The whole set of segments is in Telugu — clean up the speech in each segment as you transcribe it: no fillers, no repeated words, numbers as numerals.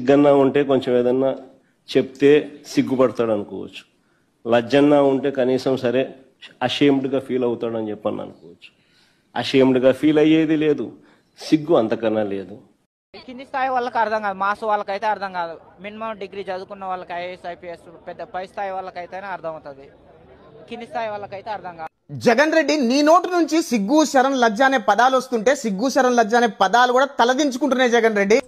సిగ్గన్నా ఉంటే కొంచెం ఏదన్నా చెప్తే సిగ్గుపడతాడు అనుకోవచ్చు. లజ్జన్నా ఉంటే కనీసం సరే అషేమ్డ్గా ఫీల్ అవుతాడని చెప్పని అనుకోవచ్చు. అషేమ్డ్గా ఫీల్ అయ్యేది లేదు, సిగ్గు అంతకన్నా లేదు. కింది స్థాయి వాళ్ళకి అర్థం కాదు, మాస్ వాళ్ళకైతే అర్థం కాదు. మినిమం డిగ్రీ చదువుకున్న వాళ్ళకి ఐఏఎస్ ఐపీఎస్ పెద్ద పై స్థాయి వాళ్ళకైతేనే అర్థం అవుతుంది, కింది స్థాయి వాళ్ళకైతే అర్థం కాదు. జగన్ రెడ్డి నీ నోటి నుంచి సిగ్గు శరం లజ్జ అనే పదాలు వస్తుంటే సిగ్గు శరం లజ్జ అనే పదాలు కూడా తలదించుకుంటున్నాయి జగన్ రెడ్డి.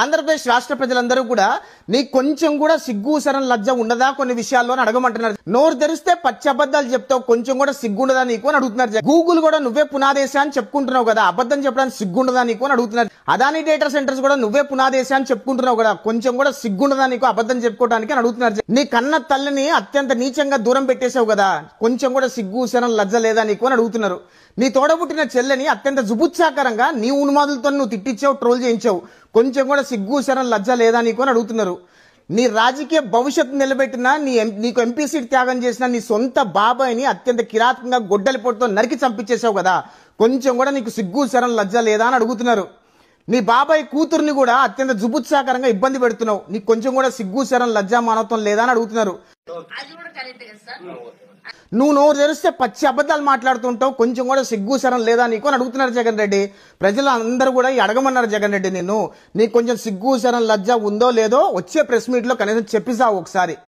ఆంధ్రప్రదేశ్ రాష్ట్ర ప్రజలందరూ కూడా నీకు కొంచెం కూడా సిగ్గు శరం లజ్జ ఉండదా కొన్ని విషయాల్లో అని అడగమంటున్నారు. నోరు తెరిస్తే పచ్చి అబద్ధాలు చెప్తావు, కొంచెం కూడా సిగ్గుండదా నీకు అని అడుగుతున్నారు. గూగుల్ కూడా నువ్వే పునాదేశా అని చెప్పుకుంటున్నావు కదా, అబద్ధం చెప్పడానికి సిగ్గుండదా నీకు అని అడుగుతున్నారు. అదానీ డేటా సెంటర్స్ కూడా నువ్వే పునాదేశా అని చెప్పుకుంటున్నావు కదా, కొంచెం కూడా సిగ్గుండదా నీకు అబద్ధం చెప్పుకోవడానికి అని అడుగుతున్నారు. నీ కన్న తల్లిని అత్యంత నీచంగా దూరం పెట్టేశావు కదా, కొంచెం కూడా సిగ్గు శరం లజ్జ లేదా నీకు అని అడుగుతున్నారు. నీ తోడబుట్టిన చెల్లెని అత్యంత జుబుత్సాకరంగా నీ ఉన్మాదులతో నువ్వు తిట్టించావు, ట్రోల్ చేయించావు, కొంచెం కూడా సిగ్గు శరం లజ్జ లేదా నీకు అని అడుగుతున్నారు. నీ రాజకీయ భవిష్యత్తు నిలబెట్టిన నీకు ఎంపీ సీట్ త్యాగం చేసిన నీ సొంత బాబాయిని అత్యంత కిరాతకంగా గొడ్డలి పొట్టుతో నరికి చంపించేశావు కదా, కొంచెం కూడా నీకు సిగ్గు శరం లజ్జ లేదా అని అడుగుతున్నారు. నీ బాబాయ్ కూతుర్ని కూడా అత్యంత జుబుత్సాకరంగా ఇబ్బంది పెడుతున్నావు, నీకు కొంచెం కూడా సిగ్గు శరం లజ్జ మానవత్వం లేదా అని అడుగుతున్నారు. నువ్వు నోరు తెరిస్తే పచ్చి అబద్ధాలు మాట్లాడుతుంటావు, కొంచెం కూడా సిగ్గు శరం లేదా నీకు అని అడుగుతున్నారు జగన్ రెడ్డి. ప్రజలు అందరూ కూడా అడగమన్నారు జగన్ రెడ్డి, నీకు కొంచెం సిగ్గు శరం లజ్జ ఉందో లేదో వచ్చే ప్రెస్ మీట్ లో కనీసం చెప్పిసావు ఒకసారి.